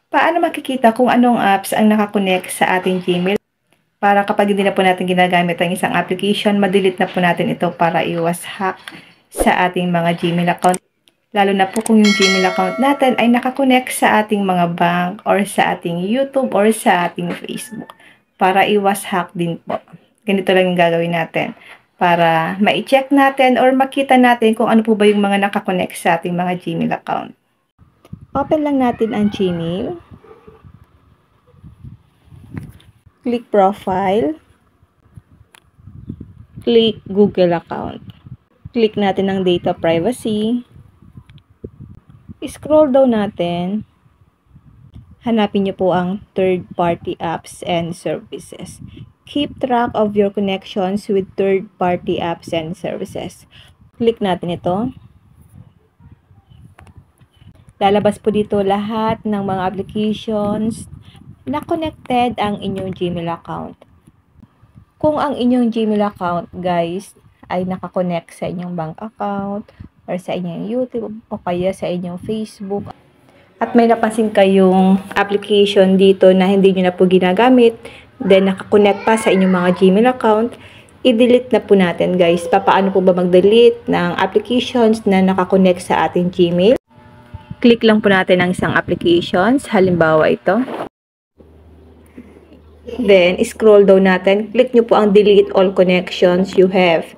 Paano makikita kung anong apps ang nakakonect sa ating Gmail? Para kapag hindi na po natin ginagamit ang isang application, madelete na po natin ito para iwas hack sa ating mga Gmail account. Lalo na po kung yung Gmail account natin ay nakakonect sa ating mga bank or sa ating YouTube or sa ating Facebook. Para iwas hack din po. Ganito lang yung gagawin natin. Para ma-check natin or makita natin kung ano po ba yung mga nakakonect sa ating mga Gmail account. Open lang natin ang Gmail. Click Profile. Click Google Account. Click natin ang Data Privacy. Scroll down natin. Hanapin niyo po ang third-party apps and services. Keep track of your connections with third-party apps and services. Click natin ito. Lalabas po dito lahat ng mga applications na connected ang inyong Gmail account. Kung ang inyong Gmail account, guys, ay nakakonect sa inyong bank account or sa inyong YouTube o kaya sa inyong Facebook at may napansin kayong application dito na hindi nyo na po ginagamit, then nakakonect pa sa inyong mga Gmail account, i-delete na po natin, guys. Paano po ba mag-delete ng applications na nakakonect sa ating Gmail? Click lang po natin ang isang applications, halimbawa ito. Then, scroll down natin. Click nyo po ang delete all connections you have.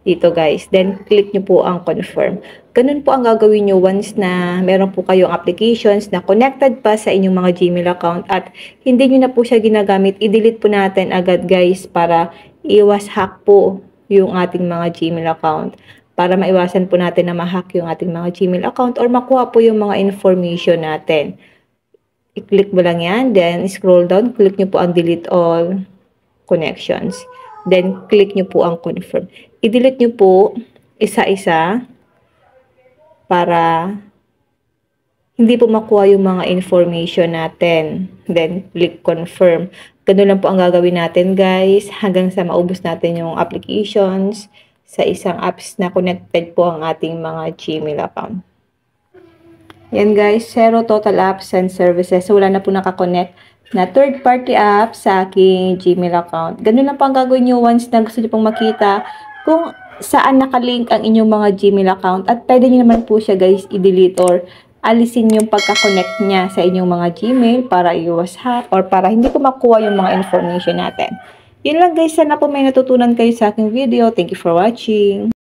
Dito, guys. Then, click nyo po ang confirm. Ganun po ang gagawin nyo once na meron po kayong applications na connected pa sa inyong mga Gmail account at hindi nyo na po siya ginagamit. I-delete po natin agad, guys, para iwas hack po yung ating mga Gmail account. Para maiwasan po natin na ma-hack yung ating mga Gmail account or makuha po yung mga information natin. I-click mo lang yan, then scroll down, click nyo po ang delete all connections. Then, click nyo po ang confirm. I-delete nyo po isa-isa para hindi po makuha yung mga information natin. Then, click confirm. Ganun lang po ang gagawin natin, guys, hanggang sa maubos natin yung applications sa isang apps na connected po ang ating mga Gmail account. Yan, guys, 0 total apps and services. So, wala na po nakakonect na third-party app sa aking Gmail account. Ganun lang po ang gagawin nyo once na gusto nyo pong makita kung saan nakalink ang inyong mga Gmail account. At pwede nyo naman po siya, guys, i-delete or alisin yung pagka-connect niya sa inyong mga Gmail para iwas hack or para hindi ko makuha yung mga information natin. Yun lang, guys. Sana po may natutunan kayo sa aking video. Thank you for watching.